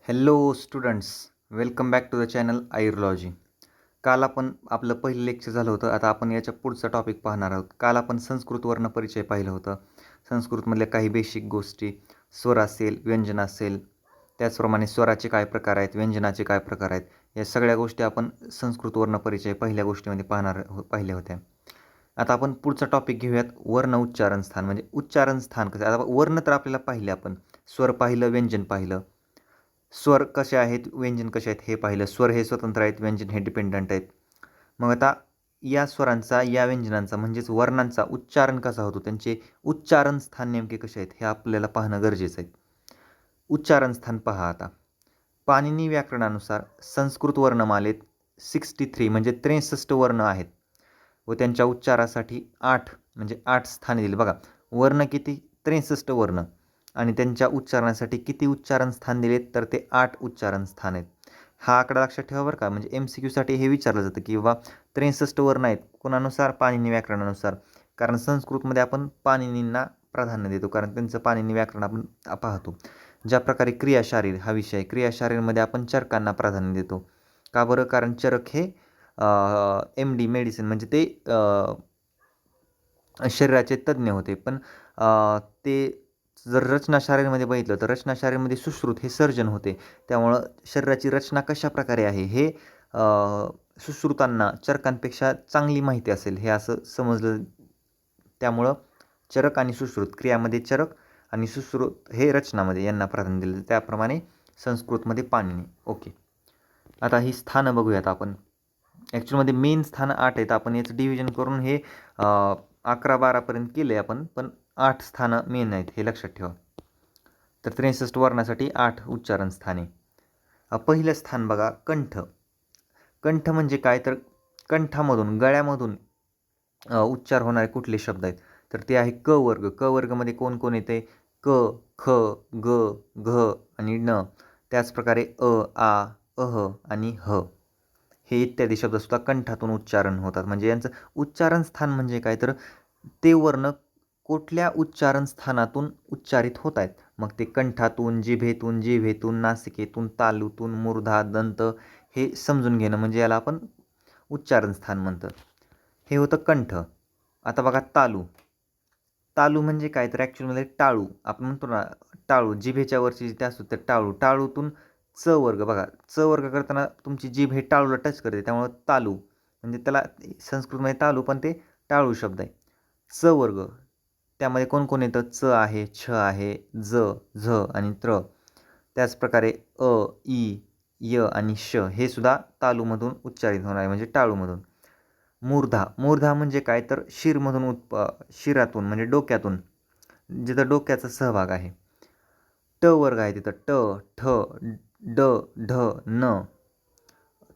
Hello students, welcome back to the channel आयुर्लॉजी. काल आपण आपलं पहिलं लेक्चर झालं होतं. आता आपण याच्या पुढचा टॉपिक पाहणार आहोत. काल आपण संस्कृत वर्ण परिचय पाहिलं होतं. संस्कृतमधल्या काही बेसिक गोष्टी, स्वर असेल, व्यंजन असेल, त्याचप्रमाणे स्वराचे काय प्रकार आहेत, व्यंजनाचे काय प्रकार आहेत, या सगळ्या गोष्टी आपण संस्कृत वर्ण परिचय पहिल्या गोष्टीमध्ये पाहिल्या होत्या. आता आपण पुढचा टॉपिक घेऊयात, वर्ण उच्चारण स्थान. म्हणजे उच्चारण स्थान कसं. आता वर्ण तर आपल्याला पाहिले, आपण स्वर पाहिलं, व्यंजन पाहिलं. स्वर कसे आहेत, व्यंजन कसे आहेत हे पाहिलं. स्वर हे स्वतंत्र आहेत, व्यंजन हे डिपेंडंट आहेत. मग आता या स्वरांचा, या व्यंजनांचा म्हणजेच वर्णांचा उच्चारण कसा होतो, त्यांचे उच्चारण स्थान नेमके कसे आहेत हे आपल्याला पाहणं गरजेचं आहे. उच्चारण स्थान पहा. आता पाणिनी व्याकरणानुसार संस्कृत वर्णमालेत 63 म्हणजे 63 वर्ण आहेत व त्यांच्या उच्चारासाठी 8 म्हणजे 8 स्थाने दिली. बघा, वर्ण किती, 63 वर्ण, आणि त्यांच्या उच्चारणासाठी किती उच्चारण स्थान दिलेत, तर ते 8 उच्चारण स्थान आहेत. हा आकडा लक्षात ठेवा बरं का. म्हणजे MCQसाठी हे विचारलं जातं की बाबा 63 वर्ण आहेत कोणानुसार, पाणिनी व्याकरणानुसार. कारण संस्कृतमध्ये आपण पाणिनींना प्राधान्य देतो, कारण त्यांचं पाणिनी व्याकरण आपण पाहतो. ज्या प्रकारे क्रियाशारीर हा विषय, क्रियाशारीरमध्ये आपण चरकांना प्राधान्य देतो. का बरं? कारण चरक हे MD मेडिसिन म्हणजे ते शरीराचे तज्ज्ञ होते. पण ते जर रचनाशारीरमध्ये बघितलं तर रचनाशारीरमध्ये सुश्रुत हे सर्जन होते. त्यामुळं शरीराची रचना कशा प्रकारे आहे हे सुश्रुतांना चरकांपेक्षा चांगली माहिती असेल हे असं समजलं. त्यामुळं चरक आणि सुश्रुत, क्रियामध्ये चरक आणि सुश्रुत हे रचनामध्ये यांना प्राधान्य दिलं. त्याप्रमाणे संस्कृतमध्ये पाणिनी. ओके, आता ही स्थानं बघूयात आपण. ॲक्च्युअलमध्ये मेन स्थानं 8 आहेत. आपण याचं डिव्हिजन करून हे 11-12पर्यंत केले आपण, पण 8 स्थानं मेन आहेत हे लक्षात ठेवा. तर 63 वर्णासाठी 8 उच्चारण स्थाने. पहिलं स्थान बघा, कंठ. कंठ म्हणजे काय, तर कंठामधून, गळ्यामधून उच्चार होणारे कुठले शब्द आहेत, तर ते आहे क वर्ग. क वर्गमध्ये कोण कोण येते, क, ख, ग, घ आणि न. त्याचप्रकारे अ, आ, अह आणि ह हे इत्यादी शब्दसुद्धा कंठातून उच्चारण होतात. म्हणजे यांचं उच्चारण स्थान म्हणजे काय, तर ते वर्ण कुठल्या उच्चारण स्थानातून उच्चारित होत आहेत. मग ते कंठातून, जिभेतून, नासिकेतून, तालूतून, मूर्धा, दंत हे समजून घेणं म्हणजे याला आपण उच्चारण स्थान म्हणतं. हे होतं कंठ. आता बघा तालू. तालू म्हणजे काय, तर ॲक्च्युअलमध्ये टाळू. आपण म्हणतो ना टाळू, जिभेच्या वरची जिथे असतो तर टाळू. टाळूतून च वर्ग. बघा, च वर्ग करताना तुमची जीभ हे टाळूला टच करते, त्यामुळं तालू म्हणजे त्याला संस्कृतमध्ये तालू, पण ते टाळू शब्द आहे. च वर्ग, त्यामध्ये कोण कोण येतं, च आहे, छ आहे, ज, झ आणि त्र. त्याचप्रकारे अ, ई, य आणि श हे सुद्धा तालूमधून उच्चारित होणार आहे, म्हणजे टाळूमधून. मूर्धा. मूर्धा म्हणजे काय, तर शिरमधून शिरातून म्हणजे डोक्यातून, जिथं डोक्याचा सहभाग आहे. ट वर्ग आहे तिथं ट, ठ, ड, ढ, न.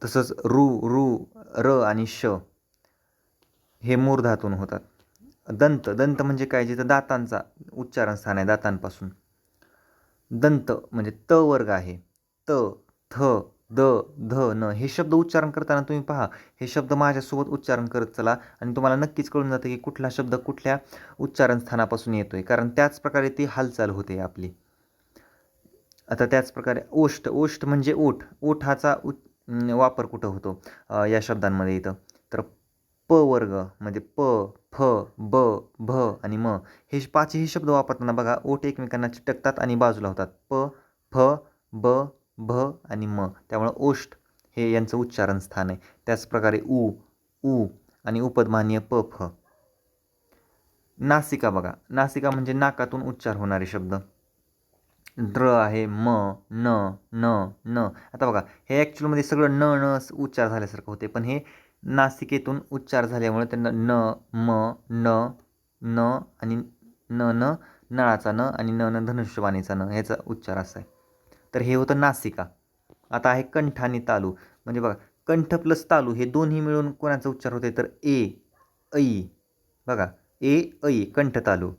तसंच रू, रू, र आणि श हे मूर्धातून होतात. दंत. दंत म्हणजे काय, जिथं दातांचा उच्चारण स्थान आहे, दातांपासून. दंत म्हणजे त वर्ग आहे. त, थ, द, ध, न हे शब्द उच्चारण करताना तुम्ही पहा, हे शब्द माझ्यासोबत उच्चारण करत चला आणि तुम्हाला नक्कीच कळून जातं की कुठला शब्द कुठल्या उच्चारण स्थानापासून येतोय, कारण त्याच प्रकारे ती हालचाल होते आपली. आता त्याचप्रकारे ओष्ठ. ओष्ठ म्हणजे ओठ. ओठाचा वापर कुठं होतो या शब्दांमध्ये इथं, तर प वर्ग म्हणजे प, फ, ब, भ आणि म हे पाचही शब्द वापरताना बघा, ओठ एकमेकांना चिटकतात आणि बाजूला होतात. प, फ, ब, भ आणि म. त्यामुळं ओष्ठ हे यांचं उच्चारण स्थान आहे. त्याचप्रकारे उ, ऊ आणि उपधमानीय प, फ. नासिका बघा. नासिका म्हणजे नाकातून उच्चार होणारे शब्द. ड्र आहे, म, न, न, न. आता बघा, हे ॲक्च्युअलमध्ये सगळं न न उच्चार झाल्यासारखं होते, पण हे नासिकेतून उच्चार झाल्यामुळे त्यांना न, म, न, न आणि न, न, नळाचा न आणि न, न धनुष्यबाणीचा न ह्याचा उच्चार असा आहे. तर हे होतं नासिका. आता आहे कंठ आणि तालू. म्हणजे बघा, कंठ प्लस तालू हे दोन्ही मिळून कोणाचा उच्चार होते, तर ए, ऐ. बघा, ए, ऐ, कंठ तालू.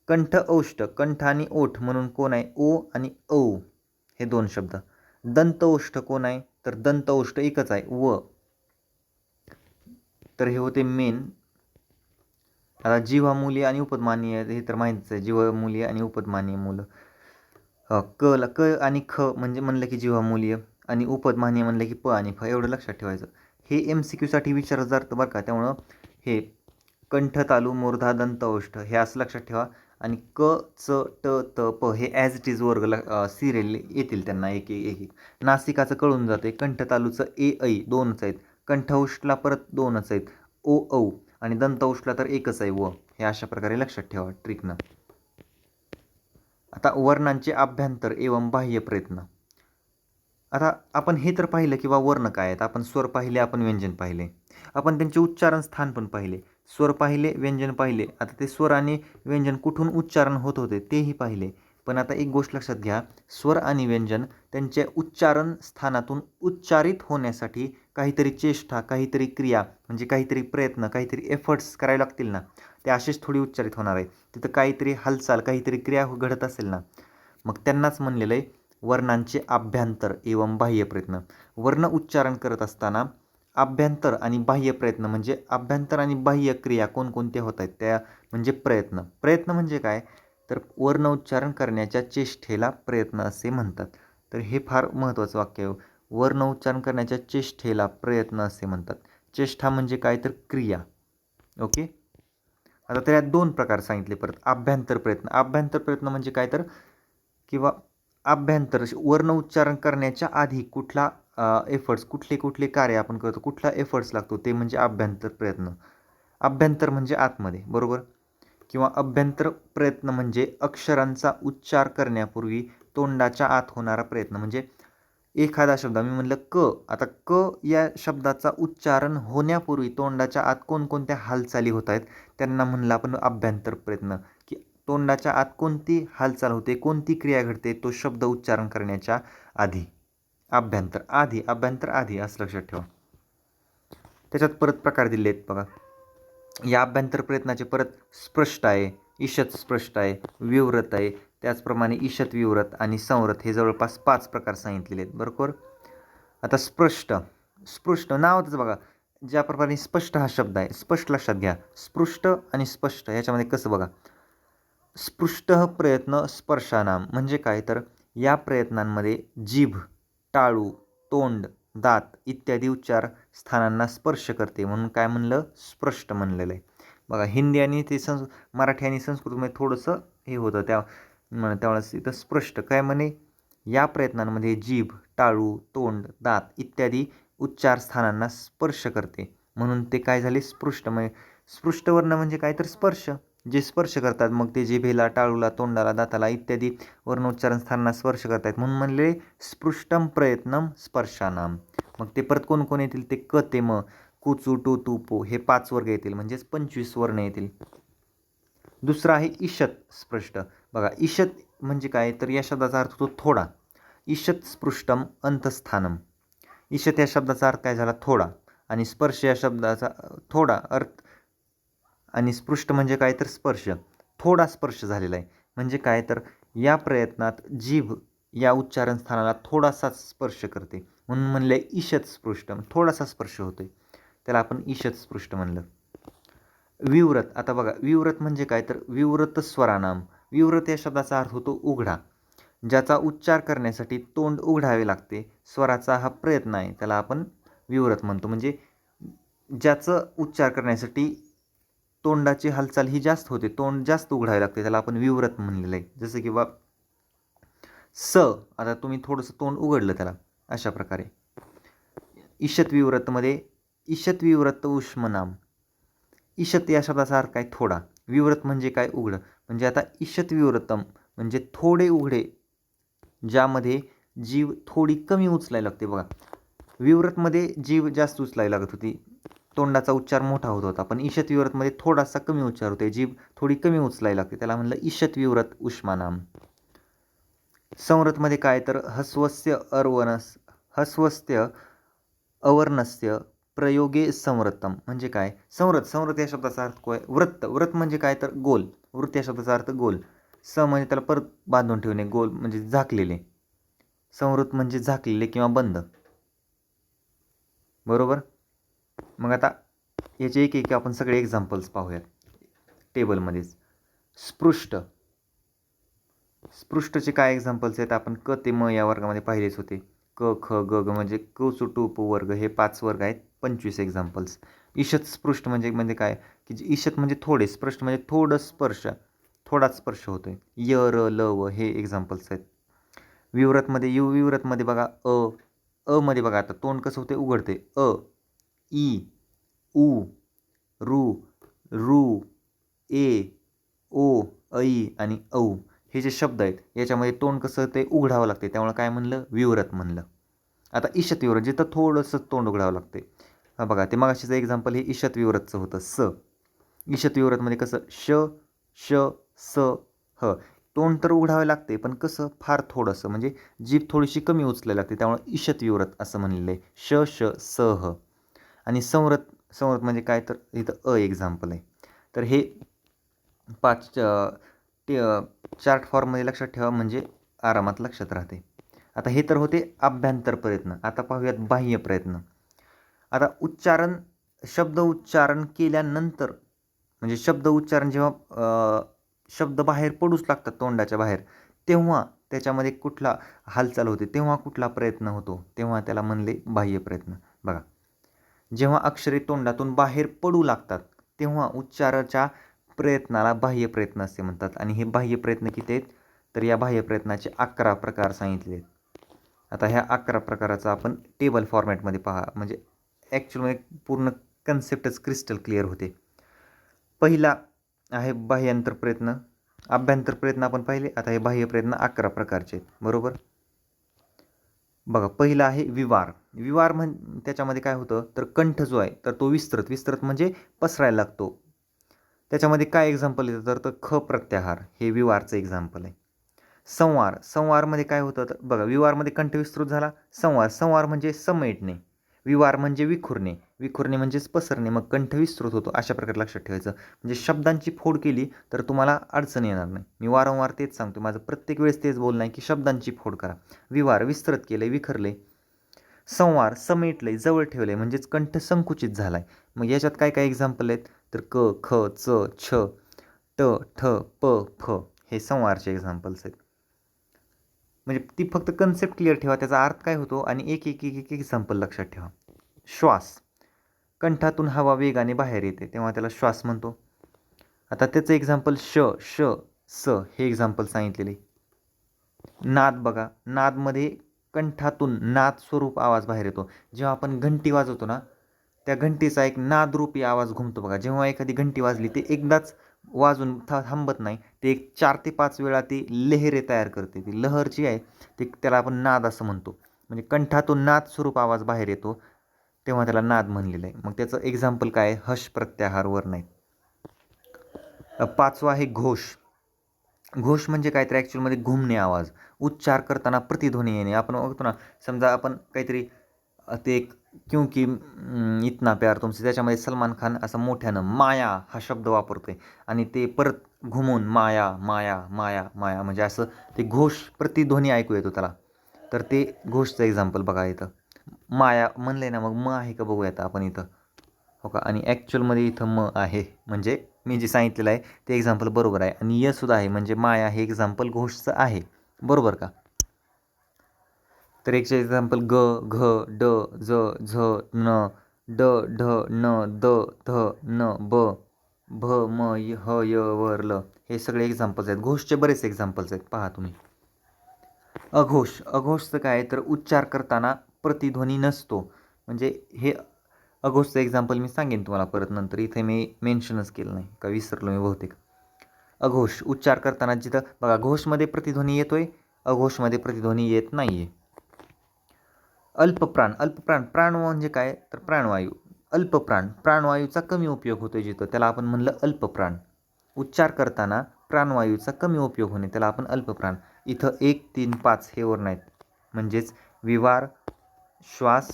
कंठ औष्ठ, कंठ आणि ओठ म्हणून कोण आहे, ओ आणि औ हे दोन शब्द. दंत औष्ठ कोण आहे, तर दंत औष्ठ एकच आहे, व. तर हे होते मेन. आता जीवामूल्य आणि उपदमानीय हे तर माहितीच आहे, जीवमूल्य आणि उपदमानीय मूलं. क क आणि ख म्हणजे म्हणलं की जीवामूल्य आणि उपदमान्य म्हणलं की प आणि फ एवढं लक्षात ठेवायचं. हे MCQसाठी विचारलं जातं बरं का. त्यामुळं हे कंठ, तालू, मूर्धा, दंत, ओष्ठ हे असं लक्षात ठेवा. आणि क, च, ट, त, प हे ॲज इट इज वर्ग सिरियल येतील त्यांना एक एक एक एक. नासिकाचं कळून जाते. कंठ तालूचं ए ऐ दोनच आहेत. कंठौष्ठला परत दोनच आहेत. ओ औ आणि दंतौष्ठला तर एकच आहे व. हे अशा प्रकारे लक्षात ठेवा ट्रिकनं. आता वर्णांचे अभ्यंतर एवं बाह्य प्रयत्न. आता आपण हे तर पाहिलं की बा वर्ण काय आहेत. आपण स्वर पाहिले, आपण व्यंजन पाहिले, आपण त्यांचे उच्चारण स्थान पण पाहिले. स्वर पाहिले, व्यंजन पाहिले. आता ते स्वर आणि व्यंजन कुठून उच्चारण होत होते तेही पाहिले. पण आता एक गोष्ट लक्षात घ्या, स्वर आणि व्यंजन त्यांच्या उच्चारण स्थानातून उच्चारित होण्यासाठी काहीतरी चेष्टा, काहीतरी क्रिया म्हणजे काहीतरी प्रयत्न, काहीतरी एफर्ट्स करायला लागतील ना. ते असेच थोडी उच्चारित होणार आहे. तिथं काहीतरी हालचाल, काहीतरी क्रिया घडत असेल ना. मग त्यांनाच म्हणलेलं आहे वर्णांचे अभ्यंतर एवं बाह्य प्रयत्न. वर्ण उच्चारण करत असताना अभ्यंतर आणि बाह्य प्रयत्न म्हणजे अभ्यंतर आणि बाह्य क्रिया कोणकोणत्या होत आहेत त्या म्हणजे प्रयत्न. प्रयत्न म्हणजे काय तर वर्ण उच्चारण करण्याच्या चेष्टेला प्रयत्न असे म्हणतात. तर हे फार महत्त्वाचं वाक्य आहे. वर्ण उच्चारण करण्याच्या चेष्टेला प्रयत्न असे म्हणतात. चेष्टा म्हणजे काय तर क्रिया. ओके. आता त्यात दोन प्रकार सांगितले परत. अभ्यंतर प्रयत्न. अभ्यंतर प्रयत्न म्हणजे काय तर किंवा अभ्यंतर वर्ण उच्चारण करण्याच्या आधी कुठला एफर्ट्स, कुठले कुठले कार्य आपण करतो, कुठला एफर्ट्स लागतो ते म्हणजे अभ्यंतर प्रयत्न. अभ्यंतर म्हणजे आतमध्ये, बरोबर. किंवा अभ्यंतर प्रयत्न म्हणजे अक्षरांचा उच्चार करण्यापूर्वी तोंडाच्या आत होणारा प्रयत्न. म्हणजे एखादा शब्द मी म्हणलं क, आता क या शब्दाचा उच्चारण होण्यापूर्वी तोंडाच्या आत कोणकोणत्या हालचाली होत आहेत त्यांना म्हणलं आपण अभ्यंतर प्रयत्न. की तोंडाच्या आत कोणती हालचाल होते, कोणती क्रिया घडते तो शब्द उच्चारण करण्याच्या आधी. अभ्यंतर आधी, अभ्यंतर आधी असं लक्षात ठेवा. त्याच्यात परत प्रकार दिले आहेत बघा. या अभ्यंतर प्रयत्नाचे परत स्पष्ट आहे, ईषत स्पष्ट आहे, विवृत आहे, त्याचप्रमाणे ईषत विवृत आणि संवृत हे जवळपास 5 प्रकार सांगितलेले आहेत, बरोबर. आता स्पष्ट, स्पृष्ट नावातच बघा ज्याप्रमाणे स्पष्ट हा शब्द आहे, स्पष्ट लक्षात घ्या. स्पृष्ट आणि स्पष्ट याच्यामध्ये कसं बघा. स्पृष्ट प्रयत्न स्पर्शानाम म्हणजे काय तर या प्रयत्नांमध्ये जीभ, टाळू, तोंड, दात इत्यादी उच्चार स्थानांना स्पर्श करते म्हणून काय म्हणलं स्पष्ट म्हणलेलं आहे. बघा हिंदी आणि ते मराठी आणि संस्कृतमध्ये थोडंसं हे होतं त्यावेळेस इथं स्पष्ट काय म्हणे या प्रयत्नांमध्ये जीभ, टाळू, तोंड, दात इत्यादी उच्चार स्थानांना स्पर्श करते म्हणून ते काय झाले स्पृष्ट. म्हणजे स्पृष्टवर्ण म्हणजे काय तर स्पर्श, जे स्पर्श करतात मग ते जिभेला, टाळूला, तोंडाला, दाताला इत्यादी वर्णोच्चारण स्थानांना स्पर्श करतायत म्हणून म्हणले स्पृष्टम प्रयत्नम स्पर्शानाम. मग ते परत कोण कोण येतील ते क ते म, कुचू, टू, तू, पो हे 5 वर्ग येतील म्हणजेच 25 वर्ण येतील. दुसरा आहे ईषत स्पृष्ट. बघा ईषत म्हणजे काय तर या शब्दाचा अर्थ होतो थोडा. ईषत स्पृष्टम अंतस्थानम. ईषत या शब्दाचा अर्थ काय झाला थोडा आणि स्पर्श या शब्दाचा थोडा अर्थ आणि स्पृष्ट म्हणजे काय तर स्पर्श, थोडा स्पर्श झालेला आहे. म्हणजे काय तर या प्रयत्नात जीभ या उच्चारण स्थानाला थोडासा स्पर्श करते म्हणून म्हणले ईषत स्पृष्ट, थोडासा स्पर्श होतोय त्याला आपण ईषत स्पृष्ट म्हणलं. विवृत. आता बघा विवृत म्हणजे काय तर विवृत स्वरानाम. विवृत या शब्दाचा अर्थ होतो उघडा, ज्याचा उच्चार करण्यासाठी तोंड उघडावे लागते, स्वराचा हा प्रयत्न आहे त्याला आपण विवृत म्हणतो. म्हणजे ज्याचं उच्चार करण्यासाठी तोंडाची हालचाल ही जास्त होते, तोंड जास्त उघडावे लागते त्याला आपण विवृत म्हणलेलं आहे. जसं की बा स, आता तुम्ही थोडंसं तोंड उघडलं त्याला अशा प्रकारे. ईषत विवृतमध्ये ईषत विवृत उष्मनाम. ईषत या शब्दाचा अर्थ काय थोडा, विवृत म्हणजे काय उघडं. म्हणजे आता ईषत विवृतम म्हणजे थोडे उघडे ज्यामध्ये जीव थोडी कमी उचलायला लागते. बघा विवृतमध्ये जीव जास्त उचलायला लागत होती, तोंडाचा उच्चार मोठा होत होता, पण ईषत विवृतमध्ये थोडासा कमी उच्चार होते, जीभ थोडी कमी उचलायला लागते त्याला म्हणलं ईषत विवृत उष्मानाम. संवृतमध्ये काय तर हस्वस्य हस्वस्य अवर्णस्य प्रयोगे संवृत्तम म्हणजे काय संवृत. संवृत या शब्दाचा अर्थ काय वृत्त. वृत्त म्हणजे काय तर गोल. वृत्त या शब्दाचा अर्थ गोल. स म्हणजे त्याला परत बांधून ठेवणे, गोल म्हणजे झाकलेले. संवृत म्हणजे झाकलेले किंवा बंद, बरोबर. मग आता याचे एक एक आपण सगळे एक्झाम्पल्स पाहूयात टेबलमध्येच. स्पृष्ट स्पृष्टचे काय एक्झाम्पल्स आहेत, आपण क ते म या वर्गामध्ये पाहिलेच होते. क ख ग ग म्हणजे क सु टू प वर्ग हे 5 वर्ग आहेत, 25 एक्झाम्पल्स. ईषत स्पृष्ट म्हणजे म्हणजे काय, की जे ईषत म्हणजे थोडे, स्पृष्ट म्हणजे थोडं स्पर्श, थोडाच स्पर्श होतोय. य र ल व हे एक्झाम्पल्स आहेत. विवरतमध्ये विवरतमध्ये बघा मध्ये बघा आता तोंड कसं होते, उघडते. ई उ रू रू ए ओ ऐ आणि औ हे जे शब्द आहेत याच्यामध्ये तोंड कसं ते उघडावं लागते, त्यामुळे काय म्हणलं, विवरत म्हणलं. आता ईषत विवरत जिथं थोडंसं तोंड उघडावं लागते. हा बघा, ते मगाशीचं एक्झाम्पल हे ईषत विवरतचं होतं. ईषत विवरतमध्ये कसं श श स ह तोंड तर उघडावे लागते, पण कसं फार थोडंसं, म्हणजे जीभ थोडीशी कमी उचलायला लागते, त्यामुळे ईषत विवरत असं म्हणलेलं आहे. श श स ह. आणि संवरत संवरत म्हणजे काय, तर इथं एक्झाम्पल आहे. तर हे 5 चार्ट फॉर्ममध्ये लक्षात ठेवा, म्हणजे आरामात लक्षात राहते. आता हे तर होते अभ्यंतर प्रयत्न. आता पाहूयात बाह्य प्रयत्न. आता शब्द उच्चारण केल्यानंतर, म्हणजे शब्द उच्चारण जेव्हा शब्द बाहेर पडूच लागतात तोंडाच्या बाहेर, तेव्हा त्याच्यामध्ये कुठला हालचाल होते, तेव्हा कुठला प्रयत्न होतो, तेव्हा त्याला म्हणले बाह्य प्रयत्न. बघा, जेव्हा अक्षरे तोंडातून बाहेर पडू लागतात तेव्हा उच्चाराच्या प्रयत्नाला बाह्य प्रयत्न असे म्हणतात. आणि हे बाह्य प्रयत्न किती आहेत, तर या बाह्य प्रयत्नाचे 11 प्रकार सांगितले आहेत. आता ह्या 11 प्रकाराचा आपण टेबल फॉर्मॅटमध्ये पहा, म्हणजे ॲक्च्युअलमध्ये पूर्ण कन्सेप्टच क्रिस्टल क्लिअर होते. पहिला आहे बाह्यांतर प्रयत्न. अभ्यंतर प्रयत्न आपण पाहिले. आता हे बाह्य प्रयत्न 11 प्रकारचे आहेत, बरोबर. बघा, पहिला आहे विवार. विवार त्याच्यामध्ये काय होतं, तर कंठ जो आहे तर तो विस्तृत म्हणजे पसरायला लागतो. त्याच्यामध्ये काय एक्झाम्पल येतं, तर ख प्रत्याहार हे विवारचं एक्झाम्पल आहे. संवारमध्ये काय होतं, तर बघा, विवारमध्ये कंठ विस्तृत झाला. संवार म्हणजे समेटणे. विवार म्हणजे विखुरणे म्हणजेच पसरणे, मग कंठ विस्तृत होतो. अशा प्रकारे लक्षात ठेवायचं. म्हणजे शब्दांची फोड केली तर तुम्हाला अडचण येणार नाही. मी वारंवार तेच सांगतो, माझं प्रत्येक वेळेस तेच बोलणं आहे की शब्दांची फोड करा. विवार विस्तृत केले, विखरले. संवार समेटले, जवळ ठेवले, म्हणजेच कंठ संकुचित झालाय. मग याच्यात काय काय एक्झाम्पल आहेत, तर क ख च छ ट ठ प फ हे संवारचे एक्झाम्पल्स आहेत. म्हणजे ती फक्त कन्सेप्ट क्लिअर ठेवा, त्याचा अर्थ काय होतो, आणि एक एक एक एक एक्झाम्पल लक्षात ठेवा. श्वास, कंठातून हवा वेगाने बाहेर येते तेव्हा त्याला श्वास म्हणतो. आता त्याचं एक्झाम्पल श श स हे एक्झाम्पल सांगितलेले. नाद, बघा, नादमध्ये कंठातून नाद स्वरूप आवाज बाहेर येतो. जेव्हा आपण घंटी वाजवतो ना, त्या घंटीचा एक नादरूपी आवाज घुमतो बघा. जेव्हा एखादी घंटी वाजली ते एकदाच वाजून थांबत नाही, ते एक 4 ते 5 वेळा ती लहेरे तयार करते. ती लहर जी आहे ती त्याला आपण नाद असं म्हणतो. म्हणजे कंठातून नाद स्वरूप आवाज बाहेर येतो तेव्हा त्याला नाद म्हणलेलं आहे. मग त्याचं एक्झाम्पल काय आहे, हश प्रत्याहार वर्ण आहे. 5वा आहे घोष. घोष म्हणजे काय, तर ॲक्च्युअलमध्ये घुमणे आवाज, उच्चार करताना प्रतिध्वनी येणे. आपण बघतो ना, समजा आपण काहीतरी ते क्योंकि इतना प्यार तुमसे, त्याच्यामध्ये सलमान खान असं मोठ्यानं माया हा शब्द वापरतोय आणि ते परत घुमून माया माया माया माया, म्हणजे असं ते घोष प्रतिध्वनी ऐकू येतो त्याला. तर ते घोषचं एक्झाम्पल बघा इथं. माया म्हणले ना, मग म आहे का बघूयात आपण इथं, हो का. आणि ॲक्च्युअलमध्ये इथं म आहे, म्हणजे मी जे सांगितलेलं आहे ते एक्झाम्पल बरोबर आहे. आणि यसुद्धा आहे, म्हणजे माया हे एक्झाम्पल घोषचं आहे, बरोबर का. तर एक एक्झाम्पल ग घ ड ज झ न ड ढ न द ध न ब भ म ह य वर ल हे सगळे एक्झाम्पल्स आहेत. घोषचे बरेच एक्झाम्पल्स आहेत, पहा तुम्ही. अघोषचं काय, तर उच्चार करताना प्रतिध्वनी नसतो. म्हणजे हे अघोषचं एक्झाम्पल मी सांगेन तुम्हाला परत नंतर, इथे मी मेन्शनच केलं नाही का, विसरलो मी बहुतेक. अघोष उच्चार करताना जिथं बघा घोषमध्ये प्रतिध्वनी येतोय, अघोषमध्ये प्रतिध्वनी येत नाही आहे. अल्पप्राण प्राण म्हणजे काय, तर प्राणवायू. प्राणवायूचा कमी उपयोग होतो जिथं, त्याला आपण म्हणलं अल्पप्राण. उच्चार करताना प्राणवायूचा कमी उपयोग होणे त्याला आपण अल्पप्राण. इथं 1 3 5 हे वर्ण आहेत, म्हणजेच विवार, श्वास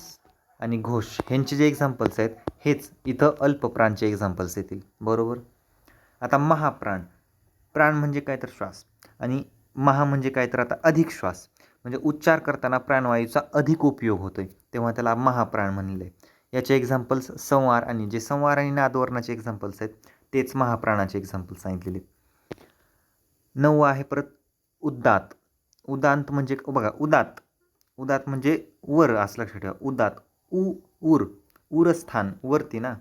आणि घोष ह्यांचे जे एक्झाम्पल्स आहेत हेच इथं अल्पप्राणचे एक्झाम्पल्स येतील, बरोबर. आता महाप्राण, प्राण म्हणजे काय तर श्वास, आणि महा म्हणजे काय तर आता अधिक श्वास, म्हणजे उच्चार करताना प्राणवायूचा अधिक उपयोग होतोय तेव्हा त्याला महाप्राण म्हणले. याचे एक्झाम्पल्स संवार, आणि जे संवार आणि नादवर्णाचे एक्झाम्पल्स आहेत तेच महाप्राणाचे एक्झाम्पल्स सांगितलेले. 9 आहे परत उदात्त. उदांत म्हणजे बघा उदात्त. उदात्त म्हणजे वर असं लक्षात ठेवा. उदात्त उर उरस्थान वरती ना,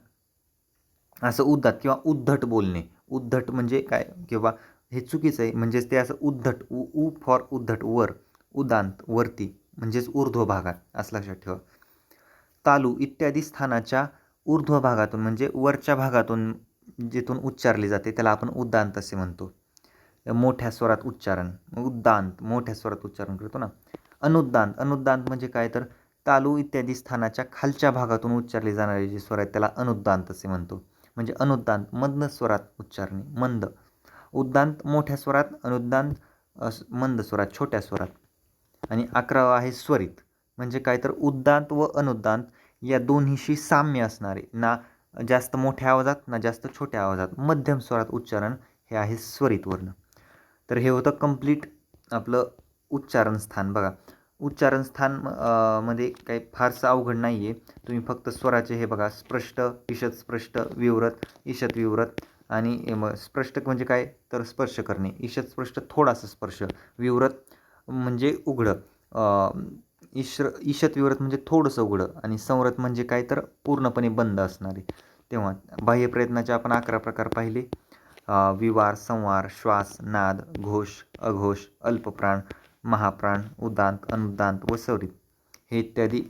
असं उद्धट किंवा उद्धट बोलणे. उद्धट म्हणजे काय किंवा हे चुकीचं आहे, म्हणजेच ते असं उद्धट उ फॉर उद्धट वर, उदांत वरती म्हणजेच ऊर्ध्व भागात असं लक्षात ठेवा. तालू इत्यादी स्थानाच्या ऊर्ध्व भागातून म्हणजे वरच्या भागातून जिथून उच्चारली जाते त्याला आपण उदांत असे म्हणतो. मोठ्या स्वरात उच्चारण, उद्दांत मोठ्या स्वरात उच्चारण करतो ना. अनुद्दांत. अनुद्दांत म्हणजे काय तर तालू इत्यादी स्थानाच्या खालच्या भागातून उच्चारले जाणारे जे स्वर आहेत त्याला अनुद्दांत असे म्हणतो. म्हणजे अनुद्दांत मंद स्वरात उच्चारणे, मंद. उद्दांत मोठ्या स्वरात, अनुद्दांत मंद स्वरात छोट्या स्वरात. आणि 11वा आहे स्वरित. म्हणजे काय तर उद्दांत व अनुद्दांत या दोन्हीशी साम्य असणारे, ना जास्त मोठ्या आवाजात ना जास्त छोट्या आवाजात मध्यम स्वरात उच्चारण हे आहे स्वरित वर्ण. तर हे होतं कंप्लीट आपलं उच्चारण स्थान. बघा उच्चारण स्थान मध्ये काही फारसं अवघड नाही आहे. तुम्ही फक्त स्वराचे हे बघा स्पष्ट, ईषत स्पष्ट, विवरत, ईषत विवरत आणि स्पष्ट म्हणजे काय तर स्पर्श करणे, ईषत स्पष्ट थोडासा स्पर्श, विवरत म्हणजे उघडं, ईषत विवरत म्हणजे थोडंसं उघडं आणि संवरत म्हणजे काय तर पूर्णपणे बंद असणारे. तेव्हा बाह्य प्रयत्नाचे आपण 11 प्रकार पाहिले. विवार, संवार, श्वास, नाद, घोष, अघोष, अल्पप्राण, महाप्राण, उदांत, अनुदांत व स्वरित हे इत्यादी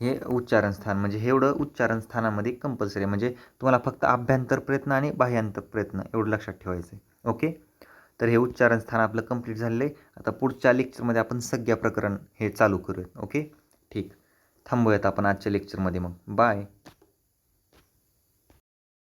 हे उच्चारण स्थान. म्हणजे हे एवढं उच्चारण स्थानामध्ये कंपल्सरी आहे. म्हणजे तुम्हाला फक्त अभ्यंतर प्रयत्न आणि बाह्यांतर प्रयत्न एवढं लक्षात ठेवायचं आहे. ओके. तर हे उच्चारण स्थान आपलं कंप्लीट झालेलं आहे. आता पुढच्या लेक्चरमध्ये आपण संज्ञा प्रकरण हे चालू करूयात. ओके ठीक. थांबूयात आपण आजच्या लेक्चरमध्ये. मग बाय.